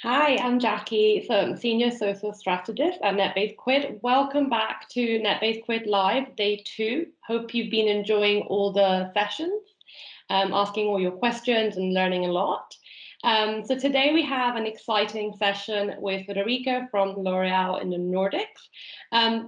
Hi, I'm Jackie, so I'm Senior Social Strategist at NetBase Quid. Welcome back to NetBase Quid Live, day 2. Hope you've been enjoying all the sessions, asking all your questions and learning a lot. So today we have an exciting session with Frederikke from L'Oreal in the Nordics.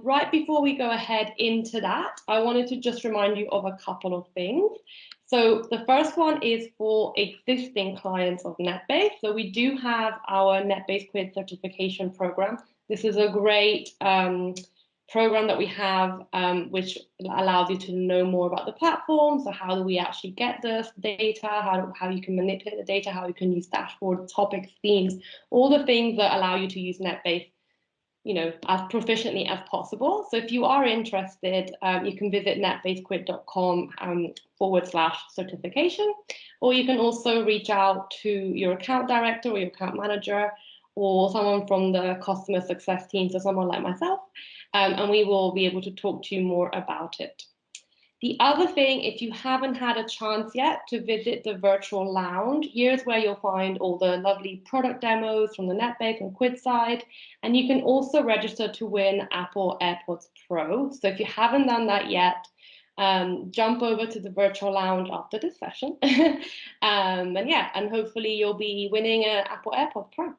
Right before we go ahead into that, I wanted to just remind you of a couple of things. So the first one is for existing clients of NetBase. So we do have our NetBase Quid certification program. This is a great program that we have, which allows you to know more about the platform. So how do we actually get this data, how you can manipulate the data, how you can use dashboards, topics, themes, all the things that allow you to use NetBase as proficiently as possible. So if you are interested, you can visit netbasequid.com /certification, or you can also reach out to your account director or your account manager or someone from the customer success team, so someone like myself, and we will be able to talk to you more about it. The other thing, if you haven't had a chance yet to visit the virtual lounge, here's where you'll find all the lovely product demos from the NetBase and Quid side. And you can also register to win Apple AirPods Pro. So if you haven't done that yet, jump over to the virtual lounge after this session. And hopefully you'll be winning an Apple AirPods Pro.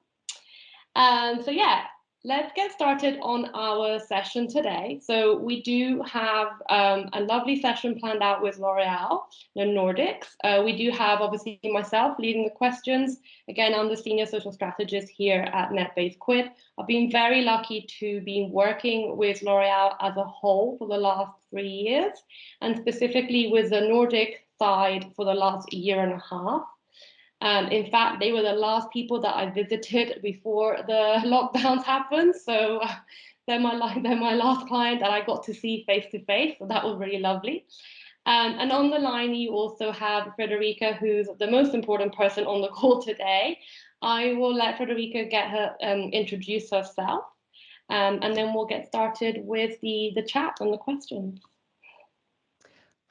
Let's get started on our session today. So we do have a lovely session planned out with L'Oreal, the Nordics. We do have obviously myself leading the questions. Again, I'm the senior social strategist here at NetBase Quid. I've been very lucky to be working with L'Oreal as a whole for the last 3 years, and specifically with the Nordic side for the last year and a half. In fact, they were the last people that I visited before the lockdowns happened. So they're my last client that I got to see face to face. So that was really lovely. And on the line, you also have Frederikke, who's the most important person on the call today. I will let Frederikke get her introduce herself, and then we'll get started with the chat and the questions.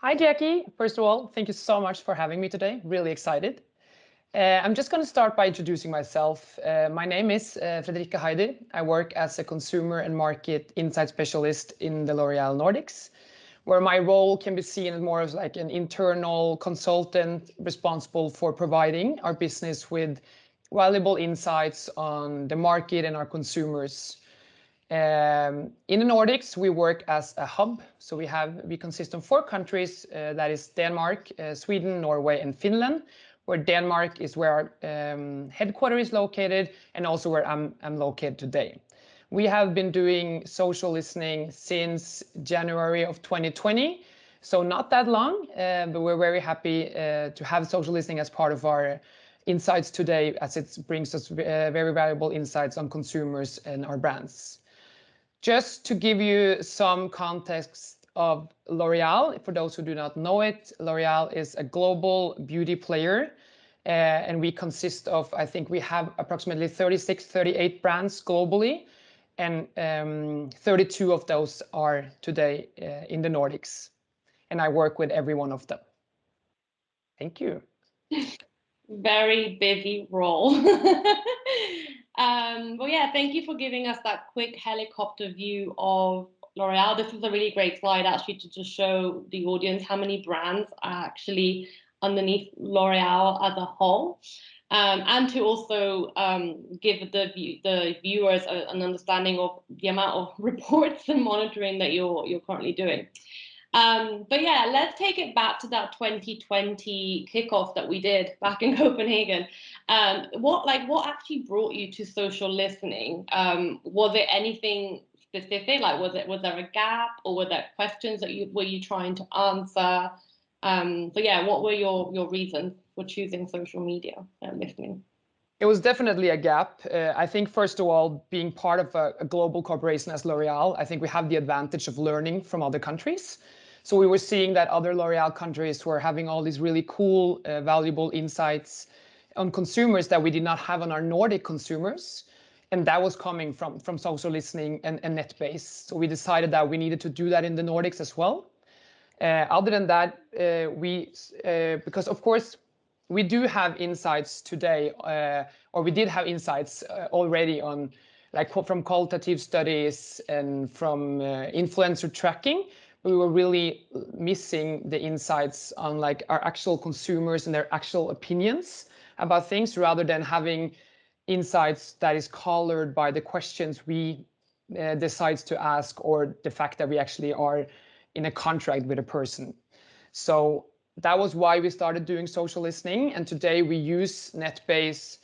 Hi, Jackie. First of all, thank you so much for having me today. Really excited. I'm just going to start by introducing myself. My name is Frederikke Haider. I work as a consumer and market insight specialist in the L'Oreal Nordics, where my role can be seen as more as like an internal consultant responsible for providing our business with valuable insights on the market and our consumers. In the Nordics, we work as a hub. So we consist of 4 countries, that is Denmark, Sweden, Norway, and Finland, where Denmark is where our headquarters is located and also where I'm located today. We have been doing social listening since January of 2020, so not that long, but we're very happy to have social listening as part of our insights today, as it brings us very valuable insights on consumers and our brands. Just to give you some context of L'Oreal, for those who do not know it, L'Oreal is a global beauty player, and we consist of, I think we have approximately 36, 38 brands globally, and 32 of those are today in the Nordics, and I work with every one of them. Thank you. Very busy role. Well, yeah, thank you for giving us that quick helicopter view of L'Oreal. This is a really great slide actually to just show the audience how many brands are actually underneath L'Oreal as a whole, and to also give the viewers an understanding of the amount of reports and monitoring that you're currently doing. But yeah, let's take it back to that 2020 kickoff that we did back in Copenhagen. What actually brought you to social listening? Was it anything specific? Like, was there a gap, or were there questions that were you trying to answer? So yeah, what were your reasons for choosing social media and listening? It was definitely a gap. I think, first of all, being part of a global corporation as L'Oreal, I think we have the advantage of learning from other countries. So we were seeing that other L'Oreal countries were having all these really cool, valuable insights on consumers that we did not have on our Nordic consumers. And that was coming from social listening and NetBase. So we decided that we needed to do that in the Nordics as well. Other than that, because of course, we do have insights today, or we did have insights already on, like, from qualitative studies and from influencer tracking. We were really missing the insights on like our actual consumers and their actual opinions about things, rather than having insights that is colored by the questions we decides to ask, or the fact that we actually are in a contract with a person. So that was why we started doing social listening. And today we use NetBase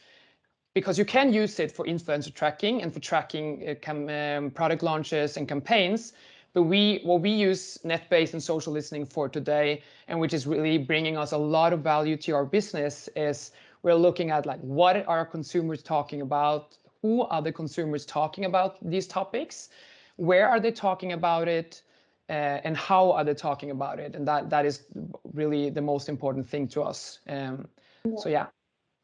because you can use it for influencer tracking and for tracking product launches and campaigns. But what we use NetBase and social listening for today, and which is really bringing us a lot of value to our business, is we're looking at like, what are consumers talking about? Who are the consumers talking about these topics? Where are they talking about it? And how are they talking about it? And that is really the most important thing to us. So yeah.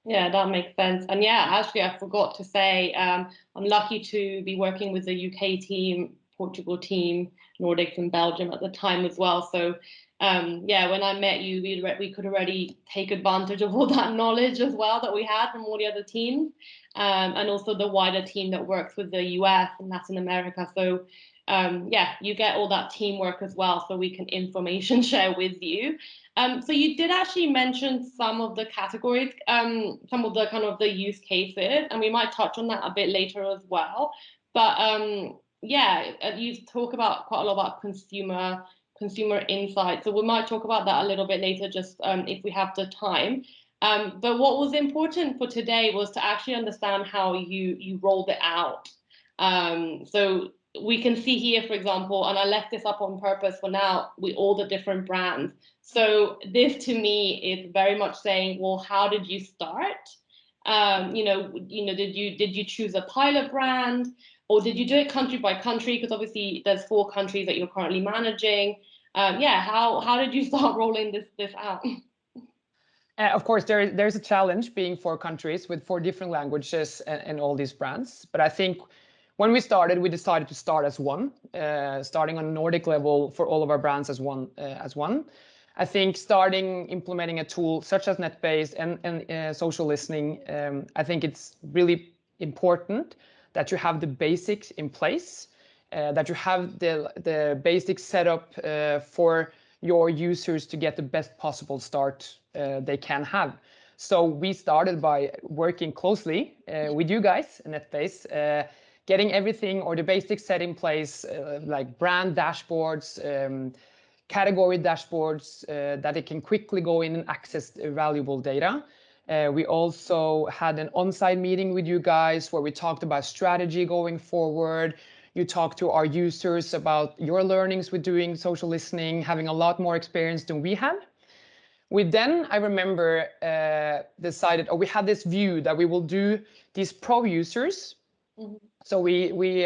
Yeah, that makes sense. And yeah, actually, I forgot to say, I'm lucky to be working with the UK team, Portugal team, Nordics, and Belgium at the time as well. So yeah, when I met you, we could already take advantage of all that knowledge as well that we had from all the other teams, and also the wider team that works with the US and Latin America. So yeah, you get all that teamwork as well, so we can information share with you. So you did actually mention some of the categories, some of the kind of the use cases, and we might touch on that a bit later as well. But yeah, you talk about quite a lot about consumer insight. So we might talk about that a little bit later, just if we have the time. But what was important for today was to actually understand how you rolled it out. So we can see here, for example, and I left this up on purpose for now, with all the different brands. So this to me is very much saying, well, how did you start? Did you choose a pilot brand, or did you do it country by country? Because obviously there's 4 countries that you're currently managing. Yeah, how did you start rolling this out? Of course, there's a challenge being 4 countries with 4 different languages and all these brands. But I think when we started, we decided to start as one, starting on Nordic level for all of our brands as one. I think implementing a tool such as NetBase and social listening, I think it's really important that you have the basics in place, that you have the basic setup for your users to get the best possible start they can have. So we started by working closely with you guys, NetBase, getting everything or the basics set in place, like brand dashboards, category dashboards, that it can quickly go in and access valuable data. We also had an on-site meeting with you guys where we talked about strategy going forward. You talked to our users about your learnings with doing social listening, having a lot more experience than we had. We then, I remember, decided, or we had this view that we will do these pro users. Mm-hmm. So we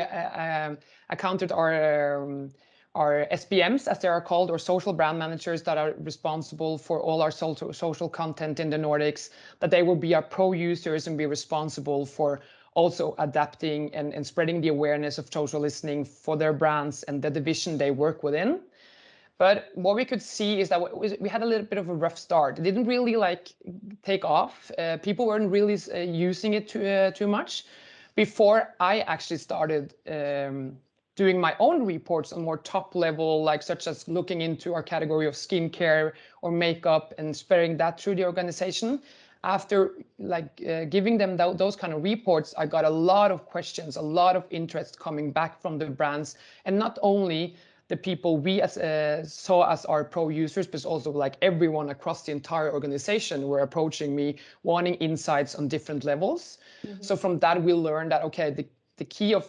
accounted our SBMs, as they are called, or social brand managers that are responsible for all our social content in the Nordics, that they will be our pro users and be responsible for also adapting and spreading the awareness of social listening for their brands and the division they work within. But what we could see is that we had a little bit of a rough start. It didn't really take off. People weren't really using it too much before I actually started doing my own reports on more top level, such as looking into our category of skincare or makeup and spreading that through the organization. After giving them those kind of reports, I got a lot of questions, a lot of interest coming back from the brands, and not only the people we saw as our pro users, but also everyone across the entire organization were approaching me, wanting insights on different levels. Mm-hmm. So from that, we learned that, okay, the key of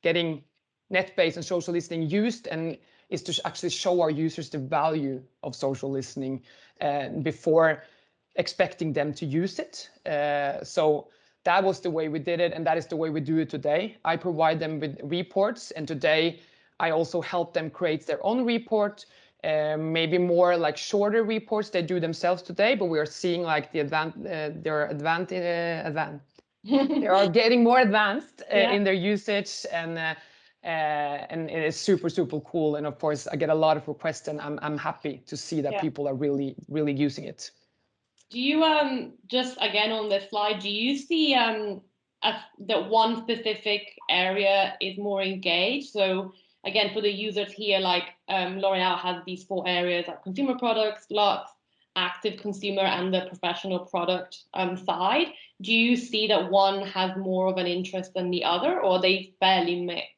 getting NetBase and social listening used is to actually show our users the value of social listening before expecting them to use it. So that was the way we did it, and that is the way we do it today. I provide them with reports, and today I also help them create their own report, maybe more shorter reports they do themselves today, but we are seeing they are getting more advanced in their usage, and it is super, super cool. And of course, I get a lot of requests, and I'm happy to see that people are really, really using it. Do you just again on this slide, do you see that one specific area is more engaged? So again, for the users here, like L'Oreal has these 4 areas, like consumer products, Lux, active consumer, and the professional product side. Do you see that one has more of an interest than the other, or are they fairly mixed?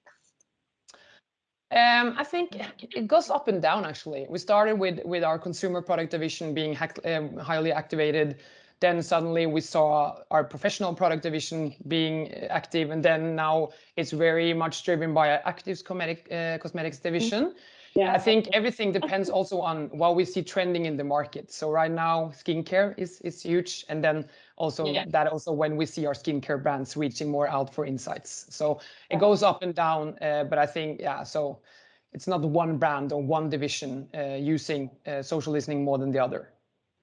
I think it goes up and down, actually. We started with our consumer product division being highly activated. Then suddenly we saw our professional product division being active, and then now it's very much driven by our active cosmetics division. Yeah. I think everything depends also on what we see trending in the market. So right now, skincare is huge, and then also when we see our skincare brands reaching more out for insights. So it goes up and down, but I think so it's not one brand or one division using social listening more than the other.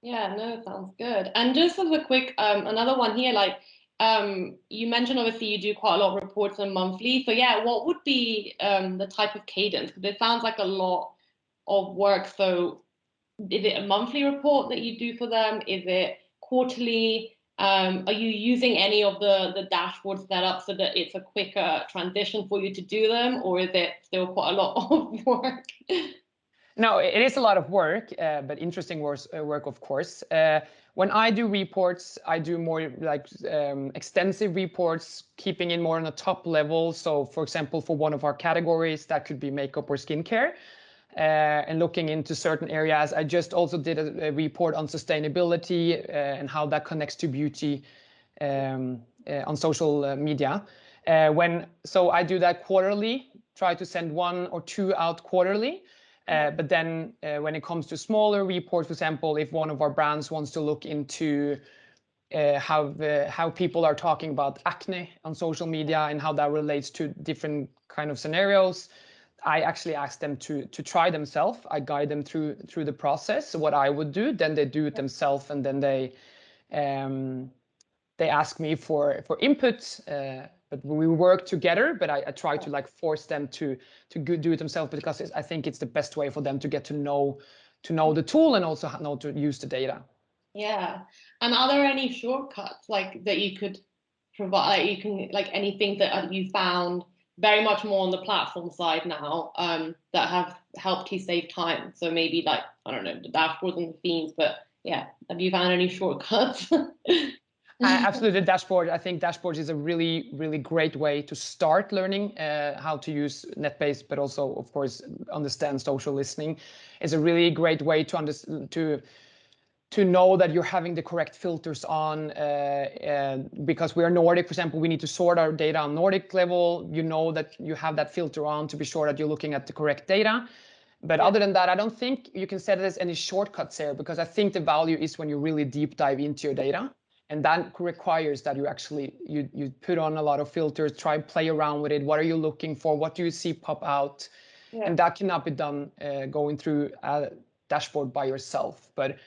Yeah, no, sounds good. And just as a quick, another one here, like you mentioned, obviously you do quite a lot of reports on monthly. So yeah, what would be the type of cadence? Because it sounds like a lot of work. So is it a monthly report that you do for them? Is it quarterly? Are you using any of the dashboards set up so that it's a quicker transition for you to do them, or is it still quite a lot of work? No, it is a lot of work, but interesting work, of course. When I do reports, I do more like extensive reports, keeping in more on a top level. So, for example, for one of our categories, that could be makeup or skincare, and looking into certain areas. I just also did a report on sustainability and how that connects to beauty on social media. So I do that quarterly, try to send 1 or 2 out quarterly. But then when it comes to smaller reports, for example, if one of our brands wants to look into how people are talking about acne on social media and how that relates to different kind of scenarios, I actually ask them to try themselves. I guide them through the process. So what I would do, then they do it themselves, and then they ask me for input. But we work together, but I try to like force them to do it themselves, because I think it's the best way for them to get to know the tool and also know to use the data. Yeah. And are there any shortcuts like that you could provide? You can like anything that you found very much more on the platform side now that have helped you save time? So maybe like, I don't know, the dashboards and the themes, but yeah, have you found any shortcuts? Absolutely, dashboard. I think dashboards is a really, really great way to start learning how to use NetBase, but also, of course, understand social listening. It's a really great way to know that you're having the correct filters on, because we are Nordic, for example, we need to sort our data on Nordic level. You know that you have that filter on to be sure that you're looking at the correct data. But other than that, I don't think you can say there's any shortcuts there, because I think the value is when you really deep dive into your data. And that requires that you actually you put on a lot of filters, try play around with it. What are you looking for? What do you see pop out? And that cannot be done going through a dashboard by yourself. But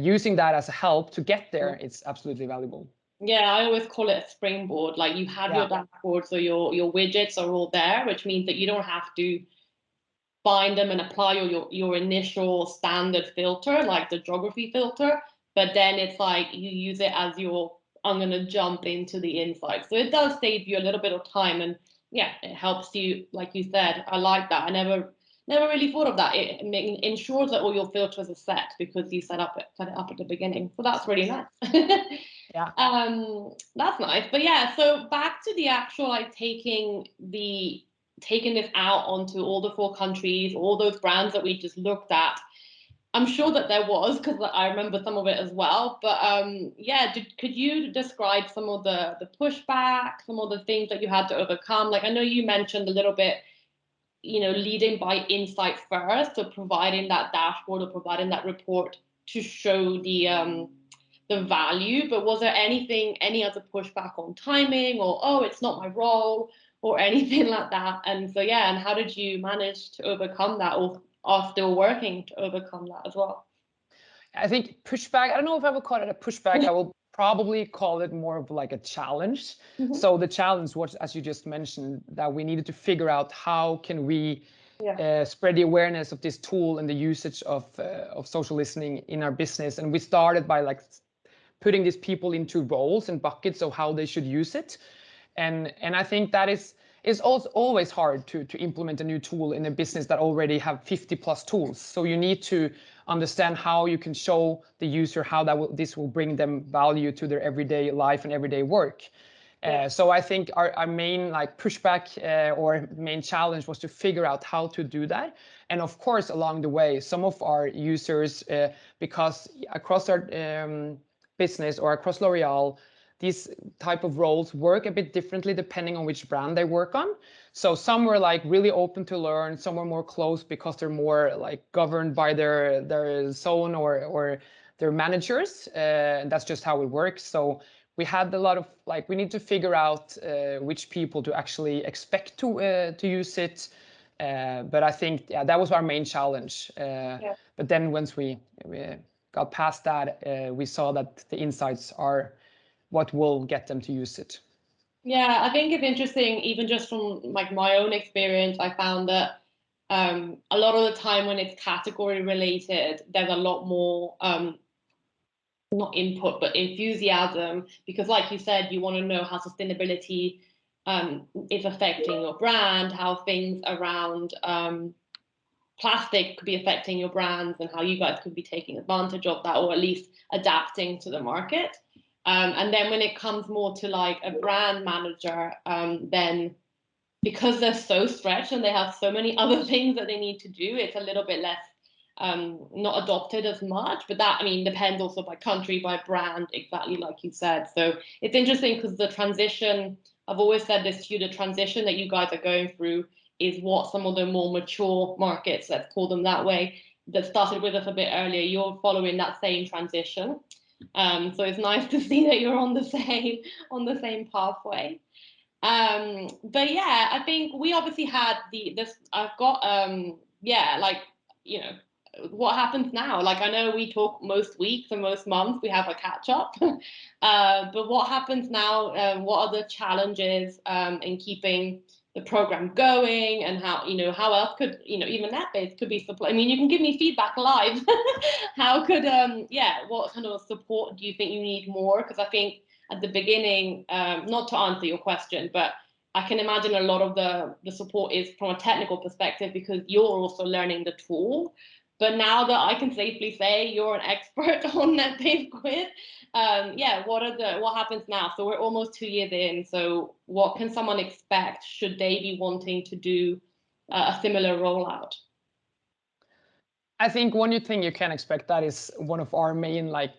using that as a help to get there, it's absolutely valuable. Yeah, I always call it a springboard. Like you have your dashboard, so your widgets are all there, which means that you don't have to find them and apply your initial standard filter, like the geography filter. But then it's like you use it as I'm going to jump into the insight. So it does save you a little bit of time. And yeah, it helps you, like you said. I like that. I never really thought of that. It ensures that all your filters are set because you set it up at the beginning. So that's really nice. Yeah. That's nice. But yeah, so back to the actual like taking this out onto all the 4 countries, all those brands that we just looked at. I'm sure that there was, because I remember some of it as well. But yeah, could you describe some of the pushback, some of the things that you had to overcome? Like I know you mentioned a little bit, leading by insight first, so providing that dashboard or providing that report to show the value. But was there any other pushback on timing, or it's not my role, or anything like that? And so yeah, and how did you manage to overcome that, or are still working to overcome that as well? I think pushback, I don't know if I would call it a pushback. I will probably call it more of like a challenge. So the challenge was, as you just mentioned, that we needed to figure out how can we spread the awareness of this tool and the usage of social listening in our business. And we started by like putting these people into roles and buckets of how they should use it. And I think that is also always hard to implement a new tool in a business that already have 50 plus tools. So you need to understand how you can show the user how this will bring them value to their everyday life and everyday work. So I think our main like pushback or main challenge was to figure out how to do that. And of course, along the way, some of our users, because across our business or across L'Oreal, these type of roles work a bit differently depending on which brand they work on. So some were like really open to learn, some were more closed because they're more like governed by their zone or their managers. And that's just how it works. So we had a lot of like, we need to figure out which people to actually expect to use it. But I think that was our main challenge. But then once we got past that, we saw that the insights are what will get them to use it. Yeah, I think it's interesting, even just from like my own experience, I found that a lot of the time when it's category related, there's a lot more not input, but enthusiasm, because like you said, you want to know how sustainability is affecting your brand, how things around plastic could be affecting your brands, and how you guys could be taking advantage of that, or at least adapting to the market. And then when it comes more to like a brand manager, then because they're so stretched and they have so many other things that they need to do, it's a little bit less not adopted as much. But that, I mean, depends also by country, by brand, exactly like you said. So it's interesting because the transition, I've always said this to you, the transition that you guys are going through is what some of the more mature markets, let's call them that way, that started with us a bit earlier, you're following that same transition. So it's nice to see that you're on the same pathway. But yeah, I think we obviously had this. I've got like, you know, what happens now? Like, I know we talk most weeks and most months, we have a catch up. But what happens now? What are the challenges in keeping the program going, and how, you know, how else could, you know, even NetBase could be support? I mean, you can give me feedback live. How could what kind of support do you think you need more? Because I think at the beginning, not to answer your question, but I can imagine a lot of the support is from a technical perspective because you're also learning the tool. But now that I can safely say you're an expert on NetBase Quid, what happens now? So we're almost 2 years in. So what can someone expect should they be wanting to do a similar rollout? I think one thing you can expect, that is one of our main like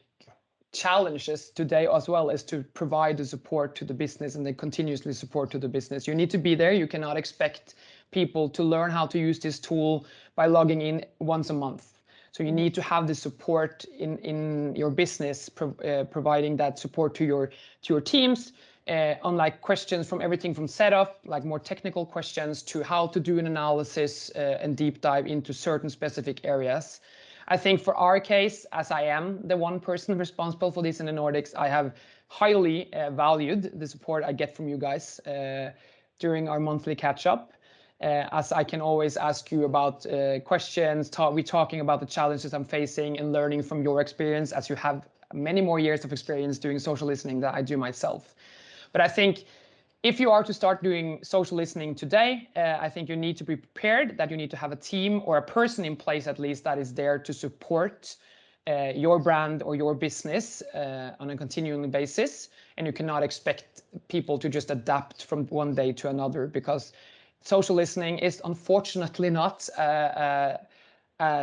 challenges today as well, is to provide the support to the business and the continuously support to the business. You need to be there. You cannot expect people to learn how to use this tool by logging in once a month. So you need to have the support in your business, providing that support to your teams on like questions from everything from setup, like more technical questions, to how to do an analysis and deep dive into certain specific areas. I think for our case, as I am the one person responsible for this in the Nordics, I have highly valued the support I get from you guys during our monthly catch-up. As I can always ask you about questions, we're talking about the challenges I'm facing and learning from your experience, as you have many more years of experience doing social listening than I do myself. But I think if you are to start doing social listening today, I think you need to be prepared that you need to have a team or a person in place at least that is there to support your brand or your business on a continuing basis. And you cannot expect people to just adapt from one day to another, because social listening is unfortunately not a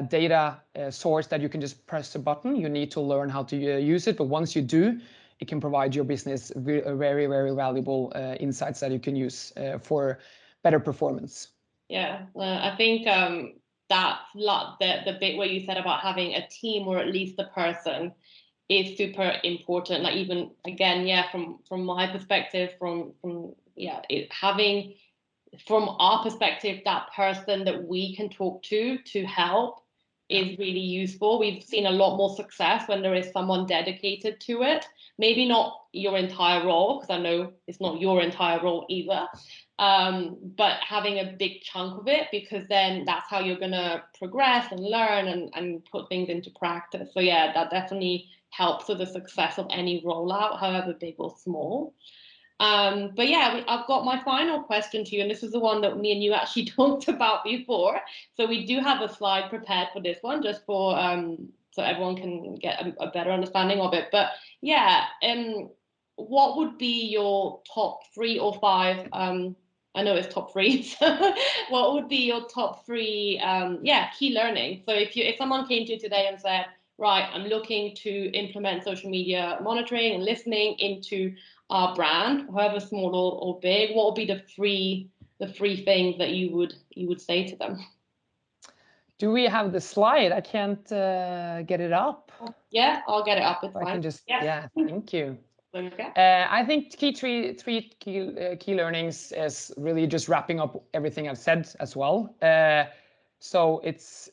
data source that you can just press a button. You need to learn how to use it. But once you do, it can provide your business very, very valuable insights that you can use for better performance. Yeah, I think the bit where you said about having a team, or at least a person, is super important. Like, even again, from my perspective, having from our perspective that person that we can talk to help is really useful. We've seen a lot more success when there is someone dedicated to it. maybe not your entire role, because I know it's not your entire role either, but having a big chunk of it, because then that's how you're going to progress and learn and put things into practice. So yeah, that definitely helps with the success of any rollout, however big or small. But yeah, I've got my final question to you, and this is the one that me and you actually talked about before. So we do have a slide prepared for this one, just for so everyone can get a better understanding of it. But yeah, what would be your top 3 or 5? I know it's top 3. So what would be your top 3? Key learning. So if someone came to you today and said, right, I'm looking to implement social media monitoring and listening into our brand, however small or big, what would be the three things that you would say to them? Do we have the slide? I can't get it up. Yeah, I'll get it up. It's I fine. can just, Yes. yeah, thank you. Okay. I think three key learnings is really just wrapping up everything I've said as well. So it's,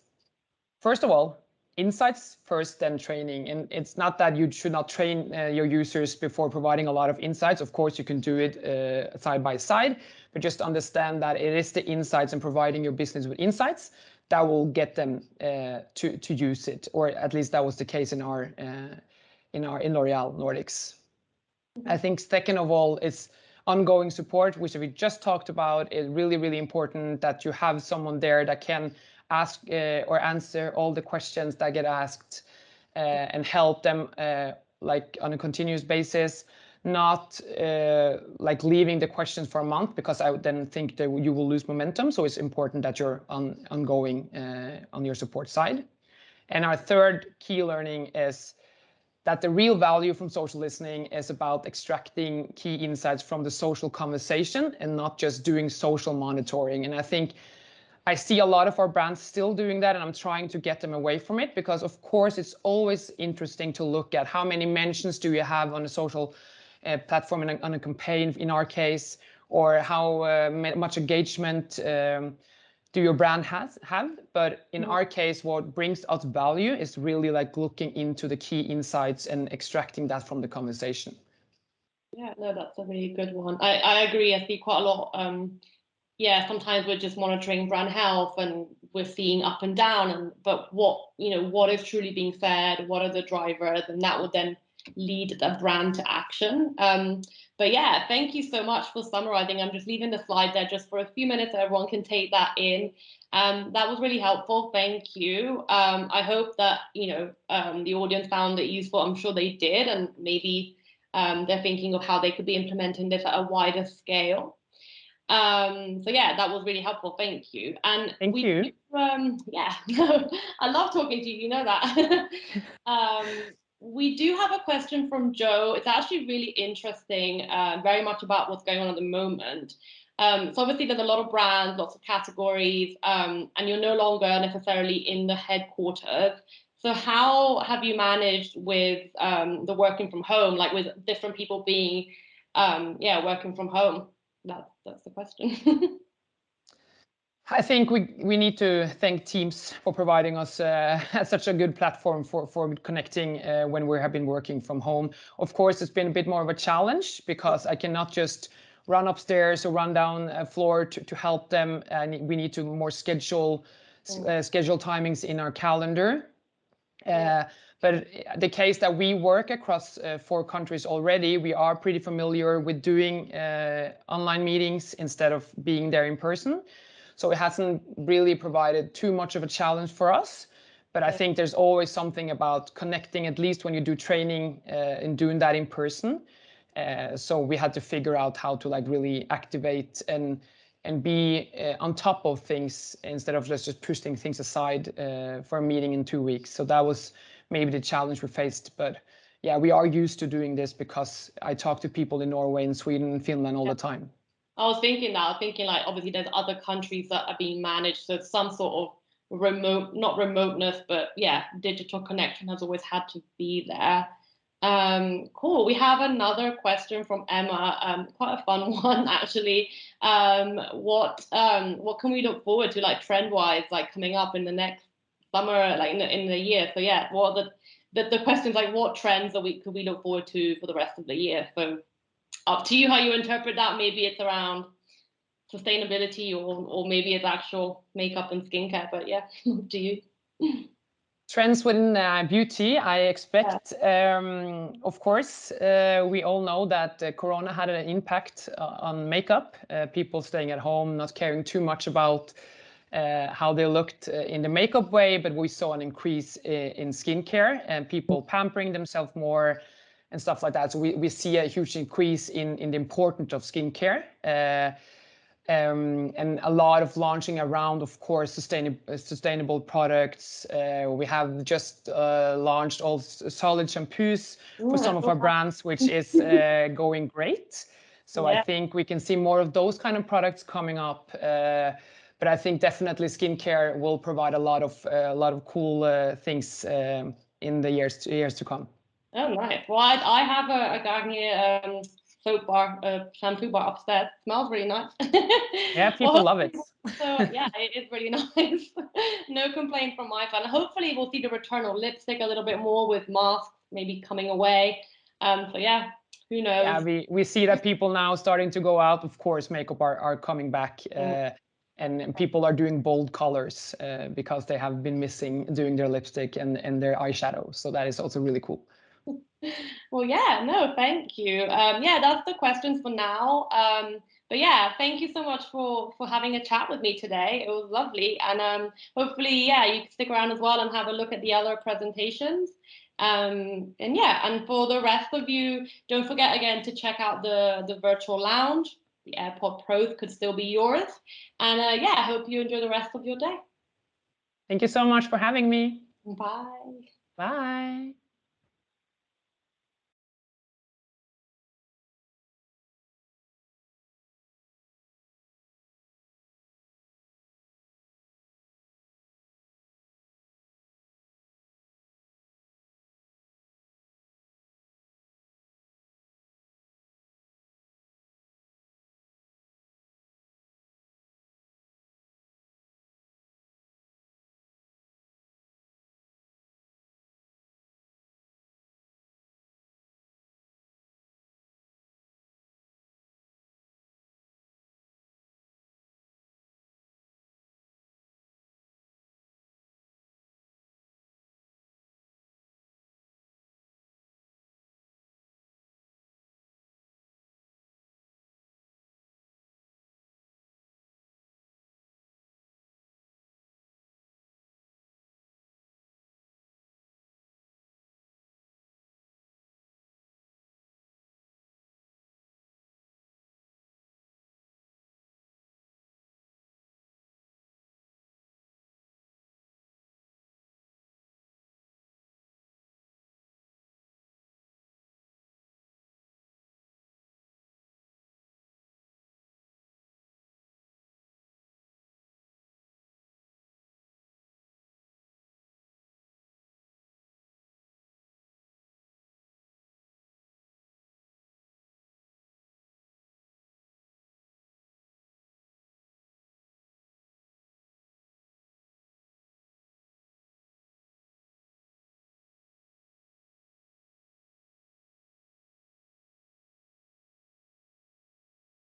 first of all, insights first, then training. And it's not that you should not train your users before providing a lot of insights. Of course, you can do it side by side, but just understand that it is the insights and providing your business with insights that will get them to use it, or at least that was the case in L'Oreal Nordics. I think second of all is ongoing support, which we just talked about. Is really, really important that you have someone there that can ask or answer all the questions that get asked and help them like on a continuous basis, not like leaving the questions for a month, because I would then think that you will lose momentum. So it's important that you're ongoing on your support side. And our third key learning is that the real value from social listening is about extracting key insights from the social conversation and not just doing social monitoring. And I think I see a lot of our brands still doing that, and I'm trying to get them away from it, because of course it's always interesting to look at how many mentions do you have on a social platform on a campaign in our case, or how much engagement do your brand have. But in our case, what brings us value is really like looking into the key insights and extracting that from the conversation. Yeah, no, that's a really good one. I agree. I see quite a lot. Sometimes we're just monitoring brand health and we're seeing up and down, but what is truly being said, what are the drivers, and that would then lead the brand to action. But yeah, thank you so much for summarizing. I'm just leaving the slide there just for a few minutes so everyone can take that in. That was really helpful. Thank you. I hope that the audience found it useful. I'm sure they did, and maybe they're thinking of how they could be implementing this at a wider scale. So yeah, that was really helpful. Thank you. And thank you. I love talking to you. You know that. We do have a question from Joe. It's actually really interesting, very much about what's going on at the moment. So obviously there's a lot of brands, lots of categories, and you're no longer necessarily in the headquarters. So how have you managed with the working from home, like with different people being, working from home? That's the question. I think we need to thank Teams for providing us such a good platform for connecting when we have been working from home. Of course, it's been a bit more of a challenge because I cannot just run upstairs or run down a floor to help them, and we need to more schedule timings in our calendar. But the case that we work across 4 countries already, we are pretty familiar with doing online meetings instead of being there in person. So it hasn't really provided too much of a challenge for us. But I think there's always something about connecting, at least when you do training and doing that in person. So we had to figure out how to like really activate and be on top of things instead of just pushing things aside for a meeting in 2 weeks. So that was maybe the challenge we faced. But yeah, we are used to doing this because I talk to people in Norway and Sweden and Finland all the time. I was thinking like obviously there's other countries that are being managed, so some sort of not remoteness, but yeah, digital connection has always had to be there. Cool. We have another question from Emma. Quite a fun one actually. What can we look forward to, like trend wise, like coming up in the next summer, like in the year? So yeah, what are the questions like what trends could we look forward to for the rest of the year. So up to you how you interpret that. Maybe it's around sustainability or maybe it's actual makeup and skincare. But yeah, up to you. Trends within beauty, I expect, of course, we all know that Corona had an impact on makeup, people staying at home, not caring too much about how they looked in the makeup way, but we saw an increase in skincare and people pampering themselves more and stuff like that. So we see a huge increase in the importance of skincare. And a lot of launching around, of course, sustainable products. We have just launched all solid shampoos for some of our brands, which is going great. So I think we can see more of those kind of products coming up. But I think definitely skincare will provide a lot of cool things in the years to come. Oh, nice. Well, I have a Garnier soap bar, shampoo bar upstairs. It smells really nice. Yeah, people love it. So yeah, it is really nice. No complaint from my side. Hopefully we'll see the return of lipstick a little bit more with masks maybe coming away. So yeah, who knows? Yeah, we see that people now starting to go out. Of course, makeup are coming back. And people are doing bold colors because they have been missing doing their lipstick and their eyeshadow. So that is also really cool. Well, yeah, no, thank you. Yeah, that's the questions for now. But yeah, thank you so much for having a chat with me today. It was lovely, and hopefully, yeah, you can stick around as well and have a look at the other presentations. And yeah, and for the rest of you, don't forget again to check out the virtual lounge. The AirPod Pros could still be yours. And yeah, I hope you enjoy the rest of your day. Thank you so much for having me. Bye. Bye.